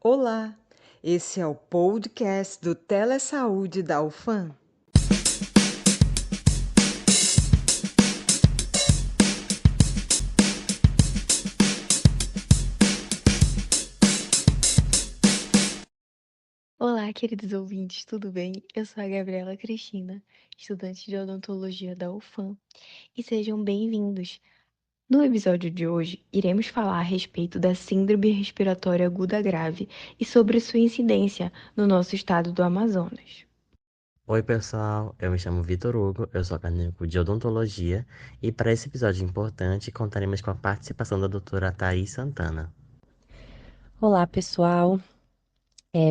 Olá, esse é o podcast do Telesaúde da UFAM. Olá, queridos ouvintes, tudo bem? Eu sou a Gabriela Cristina, estudante de odontologia da UFAM, e sejam bem-vindos. No episódio de hoje, iremos falar a respeito da Síndrome Respiratória Aguda Grave e sobre sua incidência no nosso estado do Amazonas. Oi, pessoal, eu me chamo Vitor Hugo, eu sou acadêmico de odontologia e para esse episódio importante contaremos com a participação da doutora Thaís Santana. Olá, pessoal.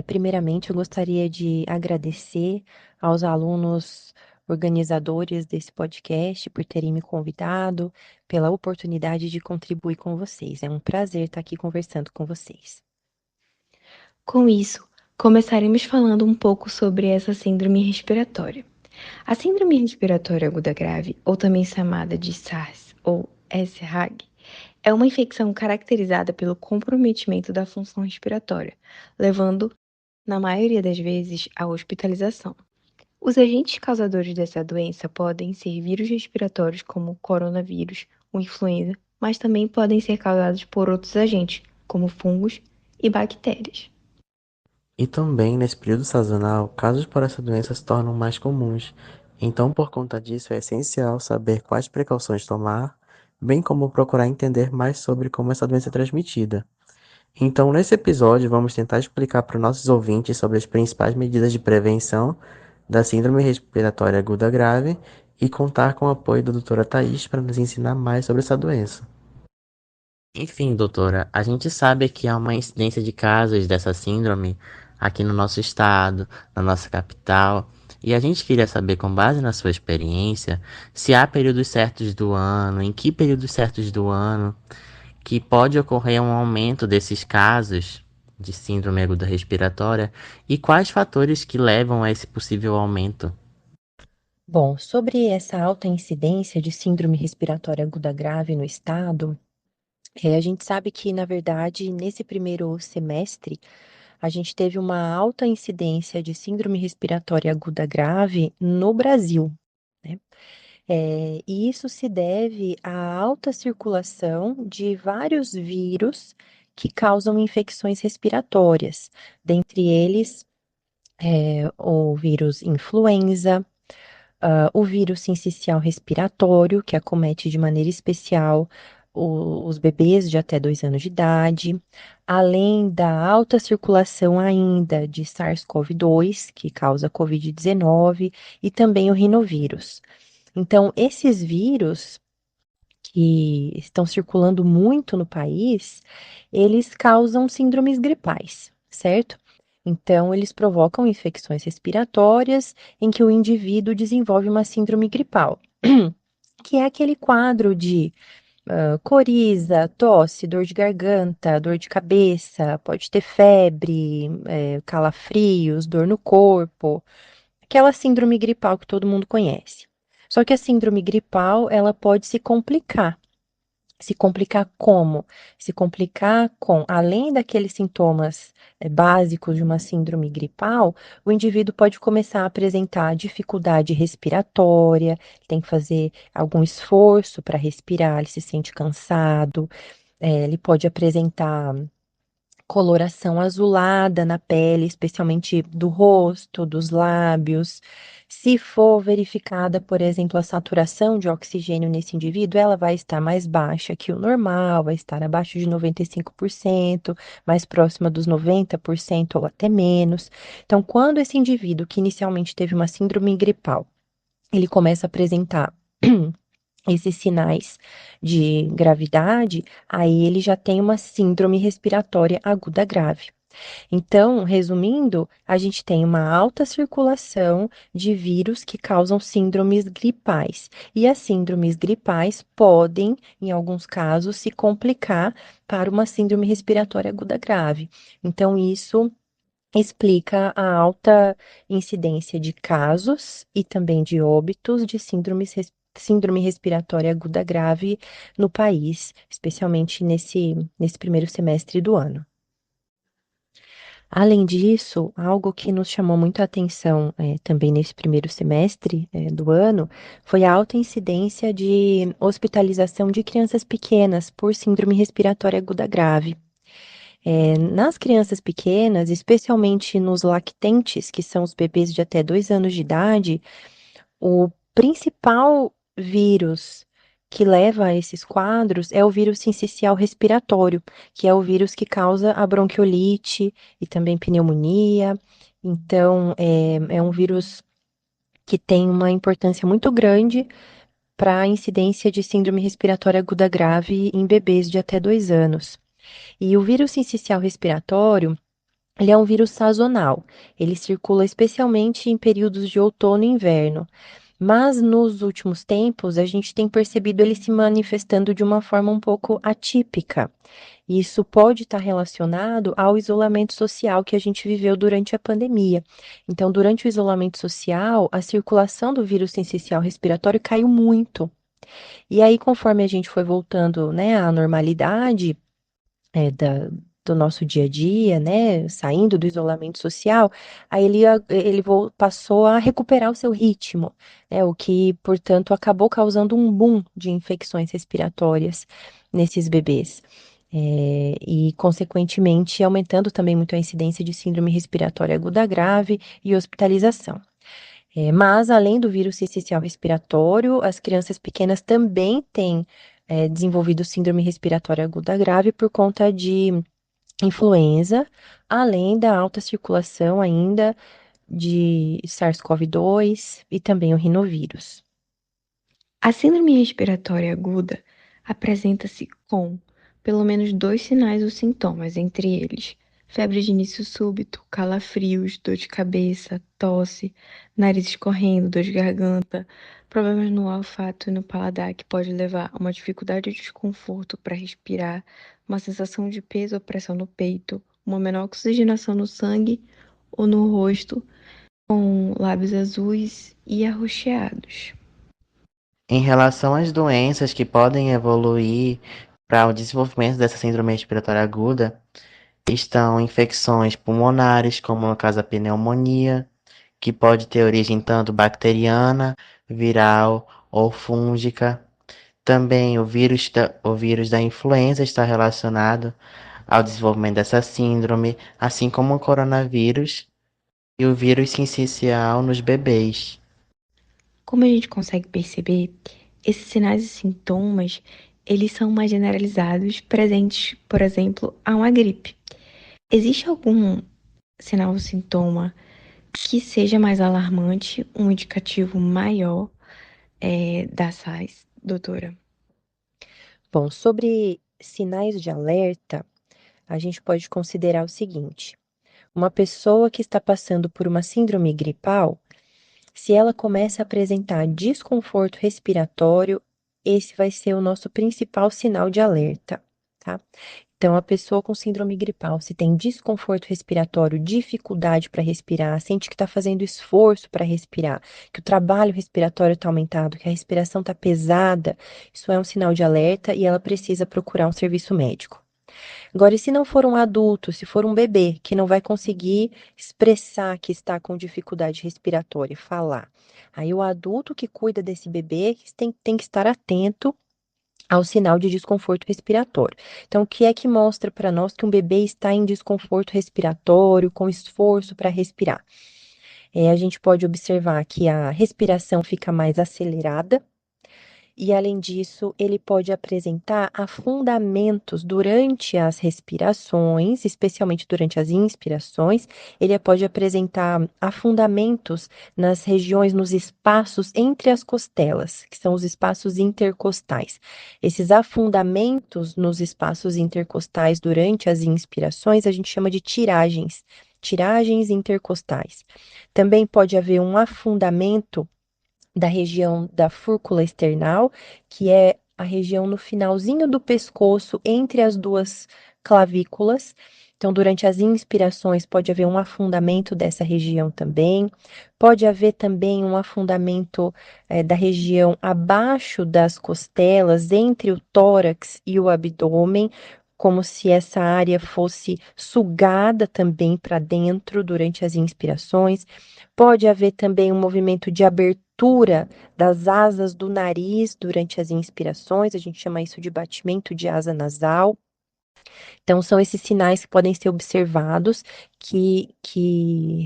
Primeiramente, eu gostaria de agradecer aos alunos organizadores desse podcast por terem me convidado, pela oportunidade de contribuir com vocês. É um prazer estar aqui conversando com vocês. Com isso, começaremos falando um pouco sobre essa síndrome respiratória. A Síndrome Respiratória Aguda Grave, ou também chamada de SARS ou SRAG, é uma infecção caracterizada pelo comprometimento da função respiratória, levando, na maioria das vezes, à hospitalização. Os agentes causadores dessa doença podem ser vírus respiratórios como o coronavírus ou influenza, mas também podem ser causados por outros agentes, como fungos e bactérias. E também, nesse período sazonal, casos por essa doença se tornam mais comuns. Então, por conta disso, é essencial saber quais precauções tomar, bem como procurar entender mais sobre como essa doença é transmitida. Então, nesse episódio, vamos tentar explicar para os nossos ouvintes sobre as principais medidas de prevenção da Síndrome Respiratória Aguda Grave e contar com o apoio da doutora Thaís para nos ensinar mais sobre essa doença. Enfim, doutora, a gente sabe que há uma incidência de casos dessa síndrome aqui no nosso estado, na nossa capital, e a gente queria saber, com base na sua experiência, se há períodos certos do ano, em que períodos certos do ano que pode ocorrer um aumento desses casos de síndrome aguda respiratória e quais fatores que levam a esse possível aumento. Bom, sobre essa alta incidência de síndrome respiratória aguda grave no estado, a gente sabe que, na verdade, nesse primeiro semestre, a gente teve uma alta incidência de síndrome respiratória aguda grave no Brasil, né? E isso se deve à alta circulação de vários vírus que causam infecções respiratórias, dentre eles, o vírus influenza, o vírus sincicial respiratório, que acomete de maneira especial os bebês de até 2 anos de idade, além da alta circulação ainda de SARS-CoV-2, que causa Covid-19, e também o rinovírus. Então, esses vírus que estão circulando muito no país, eles causam síndromes gripais, certo? Então, eles provocam infecções respiratórias em que o indivíduo desenvolve uma síndrome gripal, que é aquele quadro de coriza, tosse, dor de garganta, dor de cabeça, pode ter febre, calafrios, dor no corpo, aquela síndrome gripal que todo mundo conhece. Só que a síndrome gripal, ela pode se complicar. Se complicar como? Se complicar com, além daqueles sintomas básicos de uma síndrome gripal, o indivíduo pode começar a apresentar dificuldade respiratória, tem que fazer algum esforço para respirar, ele se sente cansado, ele pode apresentar coloração azulada na pele, especialmente do rosto, dos lábios. Se for verificada, por exemplo, a saturação de oxigênio nesse indivíduo, ela vai estar mais baixa que o normal, vai estar abaixo de 95%, mais próxima dos 90% ou até menos. Então, quando esse indivíduo que inicialmente teve uma síndrome gripal, ele começa a apresentar esses sinais de gravidade, aí ele já tem uma síndrome respiratória aguda grave. Então, resumindo, a gente tem uma alta circulação de vírus que causam síndromes gripais. E as síndromes gripais podem, em alguns casos, se complicar para uma síndrome respiratória aguda grave. Então, isso explica a alta incidência de casos e também de óbitos de síndrome respiratória aguda grave no país, especialmente nesse primeiro semestre do ano. Além disso, algo que nos chamou muito a atenção também nesse primeiro semestre do ano foi a alta incidência de hospitalização de crianças pequenas por síndrome respiratória aguda grave. Nas crianças pequenas, especialmente nos lactentes, que são os bebês de até 2 anos de idade, o principal vírus que leva a esses quadros é o vírus sincicial respiratório, que é o vírus que causa a bronquiolite e também pneumonia. Então, é um vírus que tem uma importância muito grande para a incidência de síndrome respiratória aguda grave em bebês de até 2 anos. E o vírus sincicial respiratório, ele é um vírus sazonal. Ele circula especialmente em períodos de outono e inverno. Mas nos últimos tempos, a gente tem percebido ele se manifestando de uma forma um pouco atípica. Isso pode estar relacionado ao isolamento social que a gente viveu durante a pandemia. Então, durante o isolamento social, a circulação do vírus sincicial respiratório caiu muito. E aí, conforme a gente foi voltando, né, à normalidade, do nosso dia a dia, né, saindo do isolamento social, aí ele passou a recuperar o seu ritmo, né, o que, portanto, acabou causando um boom de infecções respiratórias nesses bebês. E, consequentemente, aumentando também muito a incidência de síndrome respiratória aguda grave e hospitalização. Mas, além do vírus sincicial respiratório, as crianças pequenas também têm desenvolvido síndrome respiratória aguda grave por conta de influenza, além da alta circulação ainda de SARS-CoV-2 e também o rinovírus. A síndrome respiratória aguda apresenta-se com pelo menos 2 sinais ou sintomas, entre eles febre de início súbito, calafrios, dor de cabeça, tosse, nariz escorrendo, dor de garganta, problemas no olfato e no paladar, que pode levar a uma dificuldade ou desconforto para respirar, uma sensação de peso ou pressão no peito, uma menor oxigenação no sangue ou no rosto, com lábios azuis e arroxeados. Em relação às doenças que podem evoluir para o desenvolvimento dessa síndrome respiratória aguda, estão infecções pulmonares, como no caso a pneumonia, que pode ter origem tanto bacteriana, viral ou fúngica. Também o vírus da influenza está relacionado ao desenvolvimento dessa síndrome, assim como o coronavírus e o vírus sincicial nos bebês. Como a gente consegue perceber, esses sinais e sintomas, eles são mais generalizados, presentes, por exemplo, a uma gripe. Existe algum sinal ou sintoma que seja mais alarmante, um indicativo maior da SARS, doutora? Bom, sobre sinais de alerta, a gente pode considerar o seguinte: uma pessoa que está passando por uma síndrome gripal, se ela começa a apresentar desconforto respiratório, esse vai ser o nosso principal sinal de alerta, tá? Então, a pessoa com síndrome gripal, se tem desconforto respiratório, dificuldade para respirar, sente que está fazendo esforço para respirar, que o trabalho respiratório está aumentado, que a respiração está pesada, isso é um sinal de alerta e ela precisa procurar um serviço médico. Agora, e se não for um adulto, se for um bebê que não vai conseguir expressar que está com dificuldade respiratória, falar, aí o adulto que cuida desse bebê tem que estar atento ao sinal de desconforto respiratório. Então, o que é que mostra para nós que um bebê está em desconforto respiratório, com esforço para respirar? A gente pode observar que a respiração fica mais acelerada, e, além disso, ele pode apresentar afundamentos durante as respirações, especialmente durante as inspirações. Ele pode apresentar afundamentos nas regiões, nos espaços entre as costelas, que são os espaços intercostais. Esses afundamentos nos espaços intercostais durante as inspirações a gente chama de tiragens intercostais. Também pode haver um afundamento da região da fúrcula external, que é a região no finalzinho do pescoço, entre as duas clavículas. Então, durante as inspirações, pode haver um afundamento dessa região também. Pode haver também um afundamento da região abaixo das costelas, entre o tórax e o abdômen, como se essa área fosse sugada também para dentro durante as inspirações. Pode haver também um movimento de abertura das asas do nariz durante as inspirações, a gente chama isso de batimento de asa nasal. Então, são esses sinais que podem ser observados que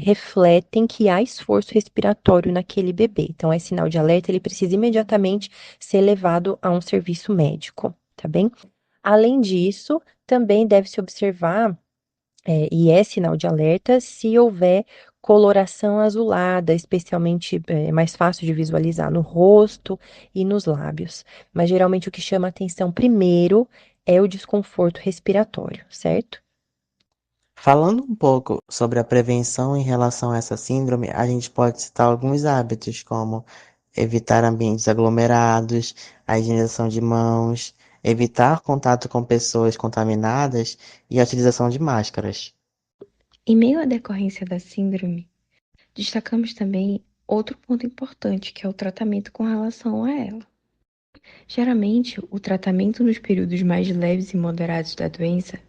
refletem que há esforço respiratório naquele bebê. Então, é sinal de alerta, ele precisa imediatamente ser levado a um serviço médico, tá bem? Além disso, também deve-se observar, e é sinal de alerta, se houver coloração azulada, especialmente é mais fácil de visualizar no rosto e nos lábios. Mas geralmente o que chama atenção primeiro é o desconforto respiratório, certo? Falando um pouco sobre a prevenção em relação a essa síndrome, a gente pode citar alguns hábitos, como evitar ambientes aglomerados, a higienização de mãos, evitar contato com pessoas contaminadas e a utilização de máscaras. Em meio à decorrência da síndrome, destacamos também outro ponto importante, que é o tratamento com relação a ela. Geralmente, o tratamento nos períodos mais leves e moderados da doença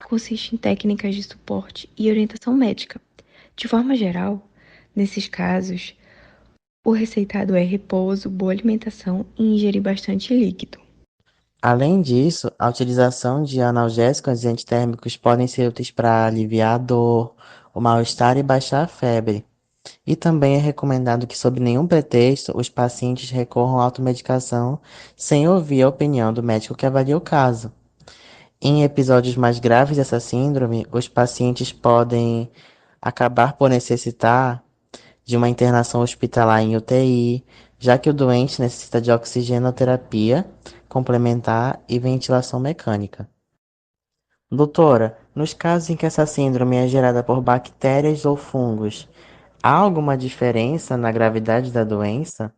consiste em técnicas de suporte e orientação médica. De forma geral, nesses casos, o receitado é repouso, boa alimentação e ingerir bastante líquido. Além disso, a utilização de analgésicos e antitérmicos podem ser úteis para aliviar a dor, o mal-estar e baixar a febre. E também é recomendado que, sob nenhum pretexto, os pacientes recorram à automedicação sem ouvir a opinião do médico que avalia o caso. Em episódios mais graves dessa síndrome, os pacientes podem acabar por necessitar de uma internação hospitalar em UTI, já que o doente necessita de oxigenoterapia complementar e ventilação mecânica. Doutora, nos casos em que essa síndrome é gerada por bactérias ou fungos, há alguma diferença na gravidade da doença?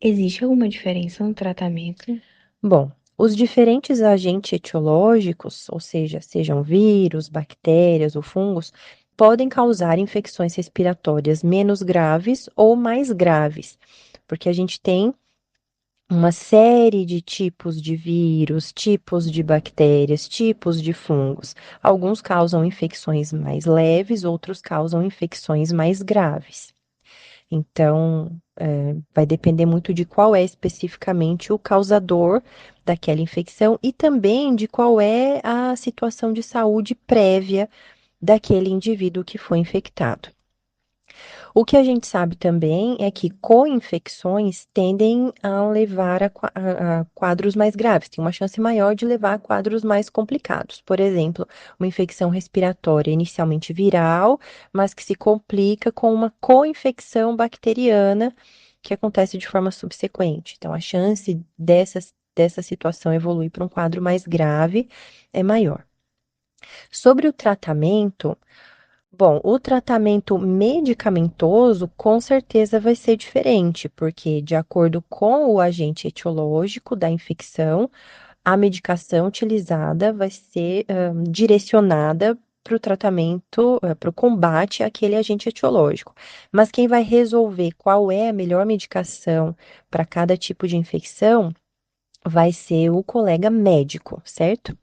Existe alguma diferença no tratamento? Bom, os diferentes agentes etiológicos, ou seja, sejam vírus, bactérias ou fungos, podem causar infecções respiratórias menos graves ou mais graves, porque a gente tem uma série de tipos de vírus, tipos de bactérias, tipos de fungos. Alguns causam infecções mais leves, outros causam infecções mais graves. Então, vai depender muito de qual é especificamente o causador daquela infecção e também de qual é a situação de saúde prévia daquele indivíduo que foi infectado. O que a gente sabe também é que co-infecções tendem a levar a quadros mais graves, tem uma chance maior de levar a quadros mais complicados. Por exemplo, uma infecção respiratória inicialmente viral, mas que se complica com uma co-infecção bacteriana que acontece de forma subsequente. Então, a chance dessa situação evoluir para um quadro mais grave é maior. Sobre o tratamento, bom, o tratamento medicamentoso com certeza vai ser diferente, porque de acordo com o agente etiológico da infecção, a medicação utilizada vai ser direcionada para o tratamento, para o combate àquele agente etiológico. Mas quem vai resolver qual é a melhor medicação para cada tipo de infecção vai ser o colega médico, certo?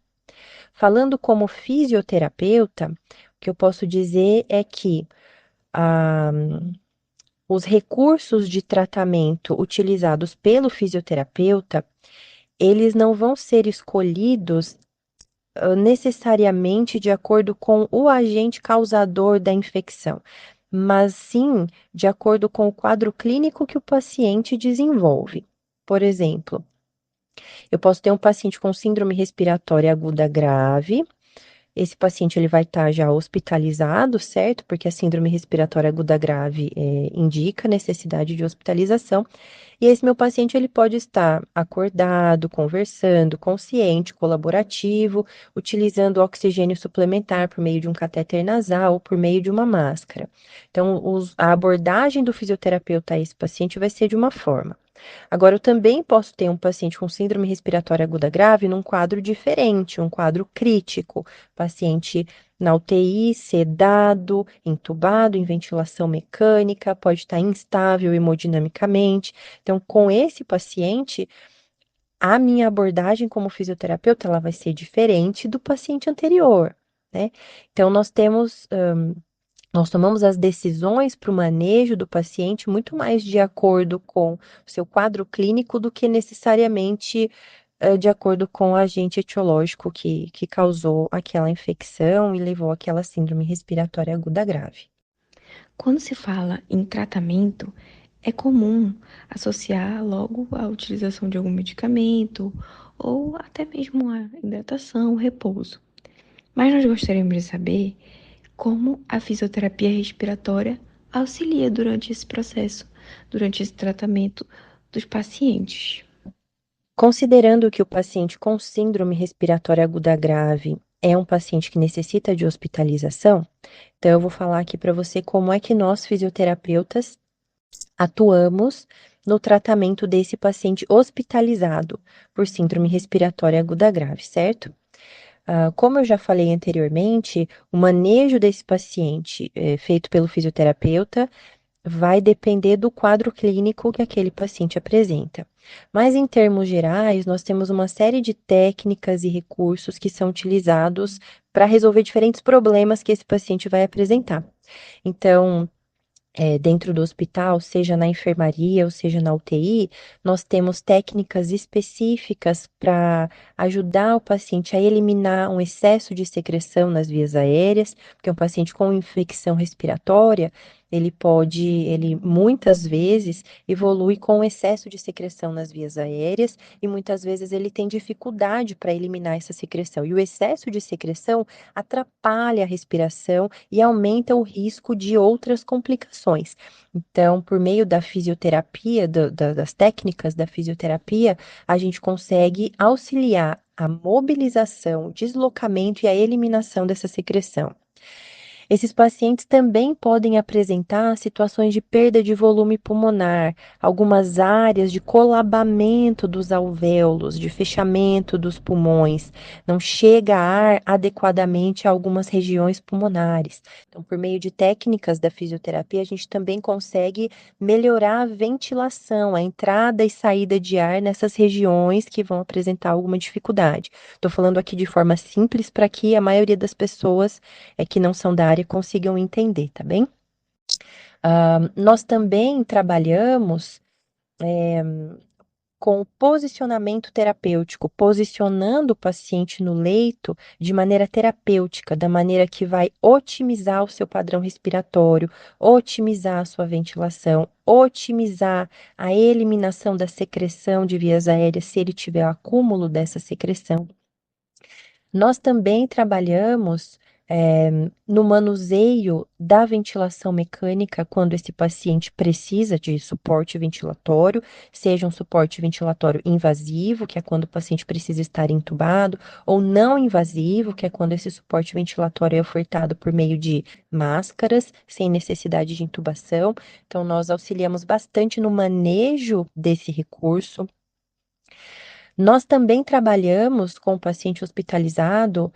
Falando como fisioterapeuta, o que eu posso dizer é que ah, os recursos de tratamento utilizados pelo fisioterapeuta, eles não vão ser escolhidos necessariamente de acordo com o agente causador da infecção, mas sim de acordo com o quadro clínico que o paciente desenvolve. Por exemplo, eu posso ter um paciente com síndrome respiratória aguda grave. Esse paciente ele vai estar já hospitalizado, certo? Porque a síndrome respiratória aguda grave indica necessidade de hospitalização. E esse meu paciente ele pode estar acordado, conversando, consciente, colaborativo, utilizando oxigênio suplementar por meio de um catéter nasal ou por meio de uma máscara. Então, a abordagem do fisioterapeuta a esse paciente vai ser de uma forma. Agora, eu também posso ter um paciente com síndrome respiratória aguda grave num quadro diferente, um quadro crítico, paciente na UTI, sedado, entubado, em ventilação mecânica, pode estar instável hemodinamicamente. Então, com esse paciente, a minha abordagem como fisioterapeuta, ela vai ser diferente do paciente anterior, né? Então, nós tomamos as decisões para o manejo do paciente muito mais de acordo com o seu quadro clínico do que necessariamente de acordo com o agente etiológico que causou aquela infecção e levou àquela síndrome respiratória aguda grave. Quando se fala em tratamento, é comum associar logo a utilização de algum medicamento ou até mesmo a hidratação, o repouso. Mas nós gostaríamos de saber como a fisioterapia respiratória auxilia durante esse processo, durante esse tratamento dos pacientes. Considerando que o paciente com síndrome respiratória aguda grave é um paciente que necessita de hospitalização, então eu vou falar aqui para você como é que nós, fisioterapeutas, atuamos no tratamento desse paciente hospitalizado por síndrome respiratória aguda grave, certo? Como eu já falei anteriormente, o manejo desse paciente feito pelo fisioterapeuta vai depender do quadro clínico que aquele paciente apresenta. Mas, em termos gerais, nós temos uma série de técnicas e recursos que são utilizados para resolver diferentes problemas que esse paciente vai apresentar. Então, dentro do hospital, seja na enfermaria ou seja na UTI, nós temos técnicas específicas para ajudar o paciente a eliminar um excesso de secreção nas vias aéreas, porque um paciente com infecção respiratória, ele muitas vezes evolui com excesso de secreção nas vias aéreas e muitas vezes ele tem dificuldade para eliminar essa secreção. E o excesso de secreção atrapalha a respiração e aumenta o risco de outras complicações. Então, por meio da fisioterapia, das técnicas da fisioterapia, a gente consegue auxiliar a mobilização, o deslocamento e a eliminação dessa secreção. Esses pacientes também podem apresentar situações de perda de volume pulmonar, algumas áreas de colabamento dos alvéolos, de fechamento dos pulmões, não chega ar adequadamente a algumas regiões pulmonares. Então, por meio de técnicas da fisioterapia, a gente também consegue melhorar a ventilação, a entrada e saída de ar nessas regiões que vão apresentar alguma dificuldade. Estou falando aqui de forma simples para que a maioria das pessoas que não são da área consigam entender, tá bem? Nós também trabalhamos com o posicionamento terapêutico, posicionando o paciente no leito de maneira terapêutica, da maneira que vai otimizar o seu padrão respiratório, otimizar a sua ventilação, otimizar a eliminação da secreção de vias aéreas, se ele tiver acúmulo dessa secreção. Nós também trabalhamos no manuseio da ventilação mecânica quando esse paciente precisa de suporte ventilatório, seja um suporte ventilatório invasivo, que é quando o paciente precisa estar entubado, ou não invasivo, que é quando esse suporte ventilatório é ofertado por meio de máscaras, sem necessidade de intubação. Então, nós auxiliamos bastante no manejo desse recurso. Nós também trabalhamos com o paciente hospitalizado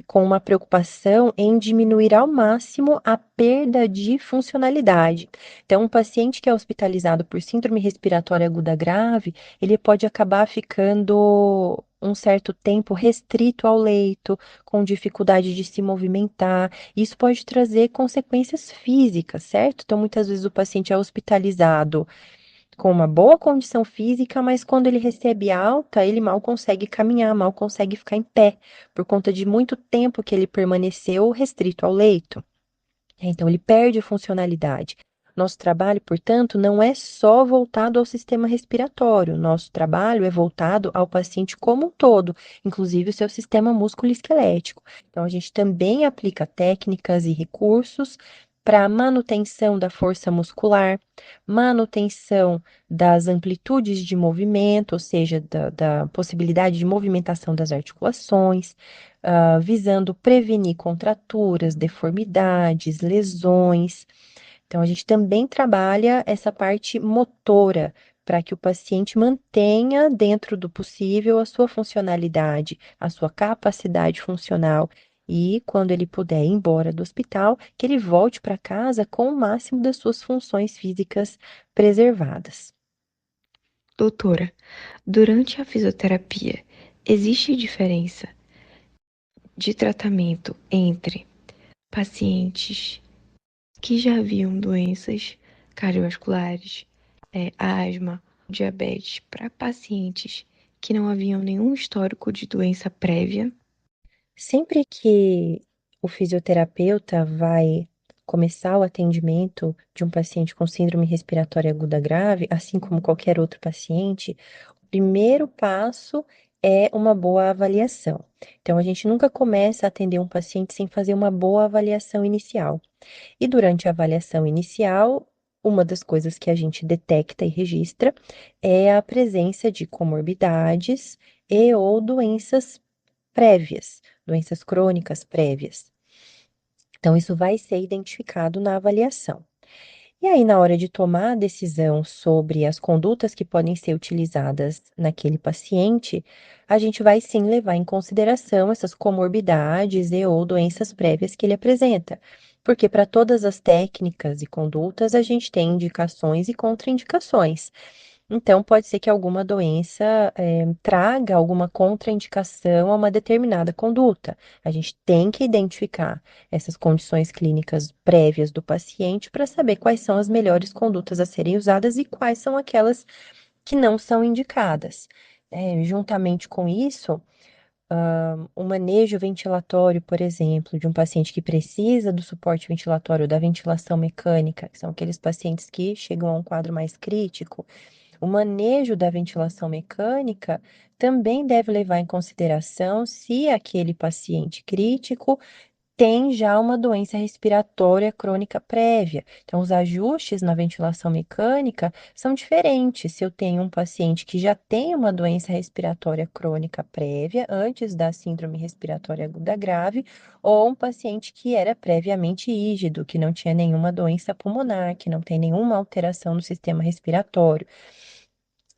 com uma preocupação em diminuir ao máximo a perda de funcionalidade. Então, um paciente que é hospitalizado por síndrome respiratória aguda grave, ele pode acabar ficando um certo tempo restrito ao leito, com dificuldade de se movimentar. Isso pode trazer consequências físicas, certo? Então, muitas vezes o paciente é hospitalizado com uma boa condição física, mas quando ele recebe alta, ele mal consegue caminhar, mal consegue ficar em pé, por conta de muito tempo que ele permaneceu restrito ao leito. Então, ele perde funcionalidade. Nosso trabalho, portanto, não é só voltado ao sistema respiratório, nosso trabalho é voltado ao paciente como um todo, inclusive o seu sistema músculo-esquelético. Então, a gente também aplica técnicas e recursos para manutenção da força muscular, manutenção das amplitudes de movimento, ou seja, da possibilidade de movimentação das articulações, visando prevenir contraturas, deformidades, lesões. Então, a gente também trabalha essa parte motora, para que o paciente mantenha, dentro do possível, a sua funcionalidade, a sua capacidade funcional. E, quando ele puder ir embora do hospital, que ele volte para casa com o máximo das suas funções físicas preservadas. Doutora, durante a fisioterapia, existe diferença de tratamento entre pacientes que já haviam doenças cardiovasculares, asma, diabetes, para pacientes que não haviam nenhum histórico de doença prévia? Sempre que o fisioterapeuta vai começar o atendimento de um paciente com síndrome respiratória aguda grave, assim como qualquer outro paciente, o primeiro passo é uma boa avaliação. Então, a gente nunca começa a atender um paciente sem fazer uma boa avaliação inicial. E durante a avaliação inicial, uma das coisas que a gente detecta e registra é a presença de comorbidades e ou doenças prévias, doenças crônicas prévias. Então, isso vai ser identificado na avaliação. E aí, na hora de tomar a decisão sobre as condutas que podem ser utilizadas naquele paciente, a gente vai sim levar em consideração essas comorbidades e ou doenças prévias que ele apresenta. Porque para todas as técnicas e condutas, a gente tem indicações e contraindicações. Então, pode ser que alguma doença traga alguma contraindicação a uma determinada conduta. A gente tem que identificar essas condições clínicas prévias do paciente para saber quais são as melhores condutas a serem usadas e quais são aquelas que não são indicadas. Juntamente com isso, o manejo ventilatório, por exemplo, de um paciente que precisa do suporte ventilatório da ventilação mecânica, que são aqueles pacientes que chegam a um quadro mais crítico. O manejo da ventilação mecânica também deve levar em consideração se aquele paciente crítico tem já uma doença respiratória crônica prévia. Então, os ajustes na ventilação mecânica são diferentes se eu tenho um paciente que já tem uma doença respiratória crônica prévia, antes da síndrome respiratória aguda grave, ou um paciente que era previamente rígido, que não tinha nenhuma doença pulmonar, que não tem nenhuma alteração no sistema respiratório.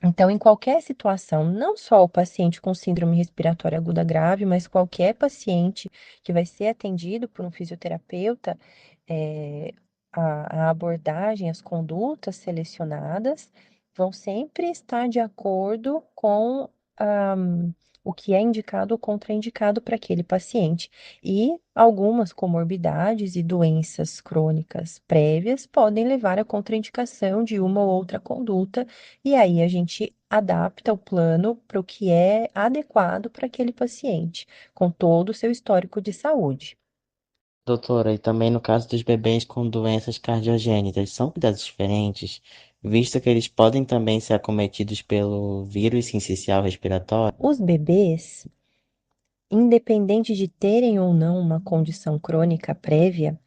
Então, em qualquer situação, não só o paciente com síndrome respiratória aguda grave, mas qualquer paciente que vai ser atendido por um fisioterapeuta, eh, a abordagem, as condutas selecionadas vão sempre estar de acordo com o que é indicado ou contraindicado para aquele paciente. E algumas comorbidades e doenças crônicas prévias podem levar à contraindicação de uma ou outra conduta e aí a gente adapta o plano para o que é adequado para aquele paciente, com todo o seu histórico de saúde. Doutora, e também no caso dos bebês com doenças cardiogênitas, são cuidados diferentes, visto que eles podem também ser acometidos pelo vírus sincicial respiratório? Os bebês, independente de terem ou não uma condição crônica prévia,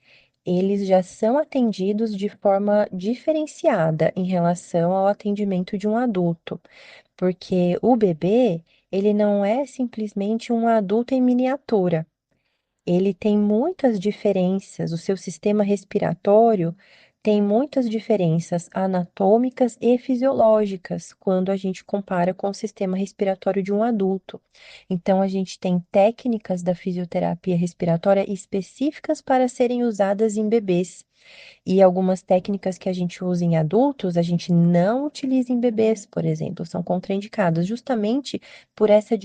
eles já são atendidos de forma diferenciada em relação ao atendimento de um adulto, porque o bebê, ele não é simplesmente um adulto em miniatura. Ele tem muitas diferenças, o seu sistema respiratório tem muitas diferenças anatômicas e fisiológicas quando a gente compara com o sistema respiratório de um adulto. Então, a gente tem técnicas da fisioterapia respiratória específicas para serem usadas em bebês. E algumas técnicas que a gente usa em adultos, a gente não utiliza em bebês, por exemplo, são contraindicadas justamente por essas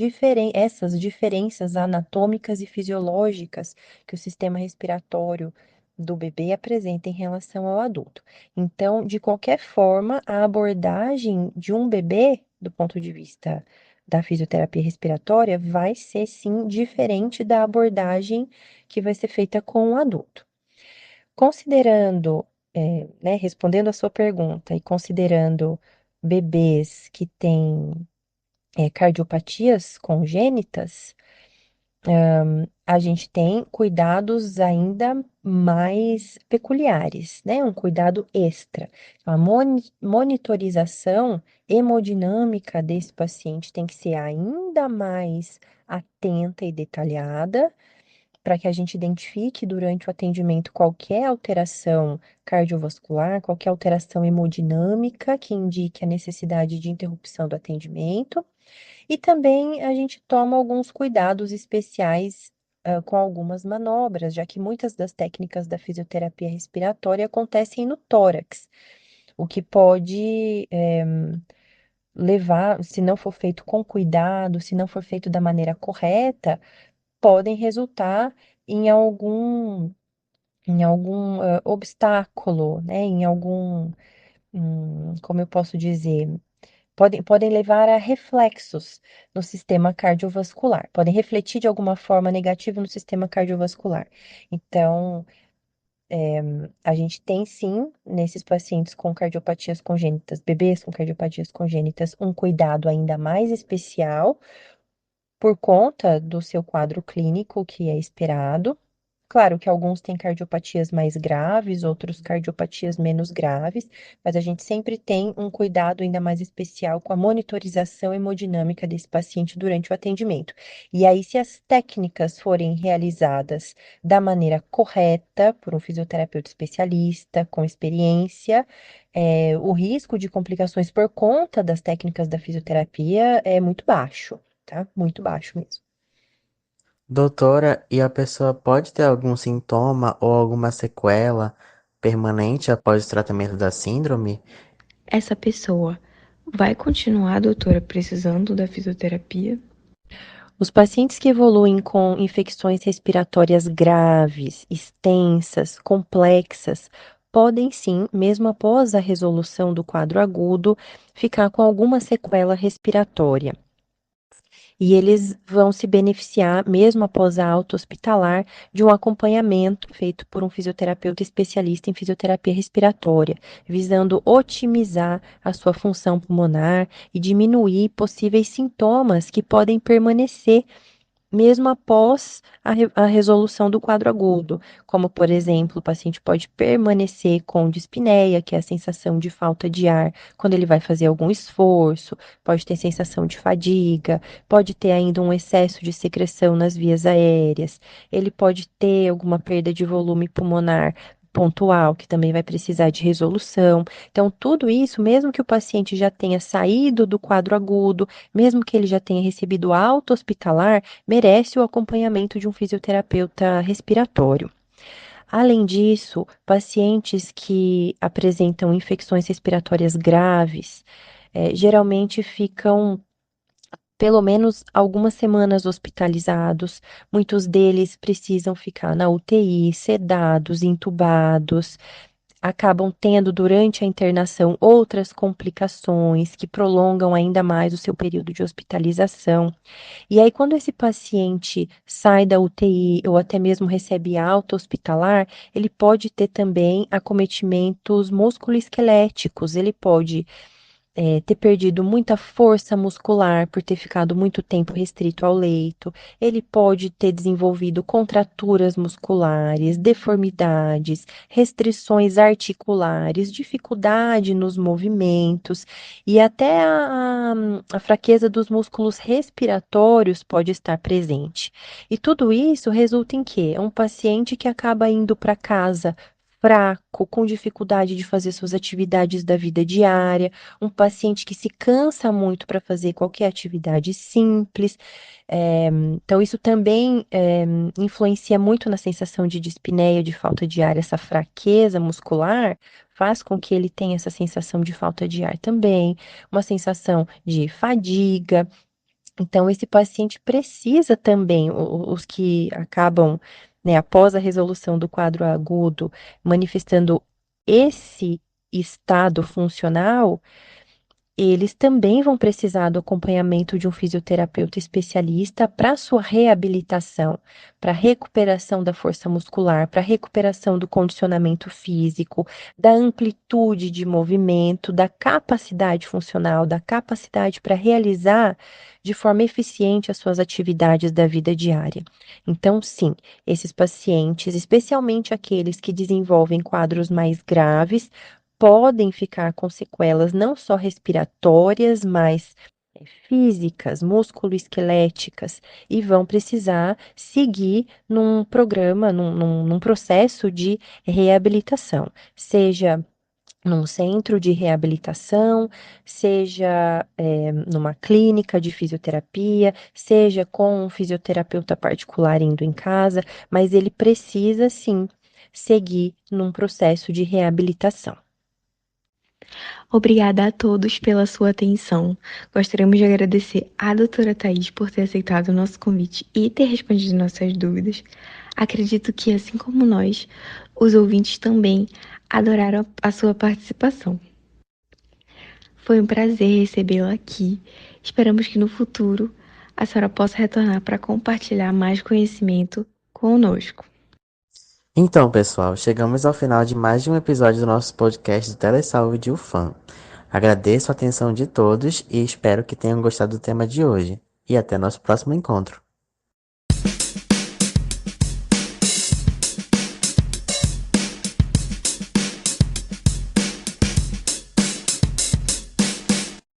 diferenças anatômicas e fisiológicas que o sistema respiratório do bebê apresenta em relação ao adulto. Então, de qualquer forma, a abordagem de um bebê, do ponto de vista da fisioterapia respiratória, vai ser sim diferente da abordagem que vai ser feita com um adulto. Considerando, né, respondendo a sua pergunta e considerando bebês que têm, cardiopatias congênitas, a gente tem cuidados ainda mais peculiares, né, um cuidado extra. A monitorização hemodinâmica desse paciente tem que ser ainda mais atenta e detalhada, para que a gente identifique durante o atendimento qualquer alteração cardiovascular, qualquer alteração hemodinâmica que indique a necessidade de interrupção do atendimento. E também a gente toma alguns cuidados especiais, com algumas manobras, já que muitas das técnicas da fisioterapia respiratória acontecem no tórax, o que pode levar, se não for feito com cuidado, se não for feito da maneira correta, podem resultar em algum obstáculo, né? Em algum, como eu posso dizer, podem levar a reflexos no sistema cardiovascular, podem refletir de alguma forma negativa no sistema cardiovascular. Então, a gente tem sim, nesses pacientes com cardiopatias congênitas, bebês com cardiopatias congênitas, um cuidado ainda mais especial por conta do seu quadro clínico que é esperado. Claro que alguns têm cardiopatias mais graves, outros cardiopatias menos graves, mas a gente sempre tem um cuidado ainda mais especial com a monitorização hemodinâmica desse paciente durante o atendimento. E aí, se as técnicas forem realizadas da maneira correta, por um fisioterapeuta especialista, com experiência, o risco de complicações por conta das técnicas da fisioterapia é muito baixo, tá? Muito baixo mesmo. Doutora, e a pessoa pode ter algum sintoma ou alguma sequela permanente após o tratamento da síndrome? Essa pessoa vai continuar, doutora, precisando da fisioterapia? Os pacientes que evoluem com infecções respiratórias graves, extensas, complexas, podem sim, mesmo após a resolução do quadro agudo, ficar com alguma sequela respiratória. E eles vão se beneficiar, mesmo após a alta hospitalar, de um acompanhamento feito por um fisioterapeuta especialista em fisioterapia respiratória, visando otimizar a sua função pulmonar e diminuir possíveis sintomas que podem permanecer mesmo após a resolução do quadro agudo, como, por exemplo, o paciente pode permanecer com dispneia, que é a sensação de falta de ar quando ele vai fazer algum esforço, pode ter sensação de fadiga, pode ter ainda um excesso de secreção nas vias aéreas, ele pode ter alguma perda de volume pulmonar pontual, que também vai precisar de resolução. Então, tudo isso, mesmo que o paciente já tenha saído do quadro agudo, mesmo que ele já tenha recebido alta hospitalar, merece o acompanhamento de um fisioterapeuta respiratório. Além disso, pacientes que apresentam infecções respiratórias graves, geralmente ficam pelo menos algumas semanas hospitalizados. Muitos deles precisam ficar na UTI, sedados, entubados, acabam tendo durante a internação outras complicações que prolongam ainda mais o seu período de hospitalização. E aí, quando esse paciente sai da UTI ou até mesmo recebe alta hospitalar, ele pode ter também acometimentos musculoesqueléticos, ele pode ter perdido muita força muscular por ter ficado muito tempo restrito ao leito, ele pode ter desenvolvido contraturas musculares, deformidades, restrições articulares, dificuldade nos movimentos e até a fraqueza dos músculos respiratórios pode estar presente. E tudo isso resulta em quê? É um paciente que acaba indo para casa fraco, com dificuldade de fazer suas atividades da vida diária, um paciente que se cansa muito para fazer qualquer atividade simples. Então, isso também influencia muito na sensação de dispneia, de falta de ar, essa fraqueza muscular. Faz com que ele tenha essa sensação de falta de ar também, uma sensação de fadiga. Então, esse paciente precisa também, os que acabam, né, após a resolução do quadro agudo, manifestando esse estado funcional, eles também vão precisar do acompanhamento de um fisioterapeuta especialista para sua reabilitação, para recuperação da força muscular, para recuperação do condicionamento físico, da amplitude de movimento, da capacidade funcional, da capacidade para realizar de forma eficiente as suas atividades da vida diária. Então, sim, esses pacientes, especialmente aqueles que desenvolvem quadros mais graves, podem ficar com sequelas não só respiratórias, mas físicas, musculoesqueléticas, e vão precisar seguir num programa, num processo de reabilitação, seja num centro de reabilitação, seja numa clínica de fisioterapia, seja com um fisioterapeuta particular indo em casa, mas ele precisa sim seguir num processo de reabilitação. Obrigada a todos pela sua atenção. Gostaríamos de agradecer à doutora Thais por ter aceitado o nosso convite e ter respondido nossas dúvidas. Acredito que, assim como nós, os ouvintes também adoraram a sua participação. Foi um prazer recebê-la aqui. Esperamos que no futuro a senhora possa retornar para compartilhar mais conhecimento conosco. Então, pessoal, chegamos ao final de mais um episódio do nosso podcast do Telesaúde UFAM. Agradeço a atenção de todos e espero que tenham gostado do tema de hoje. E até nosso próximo encontro.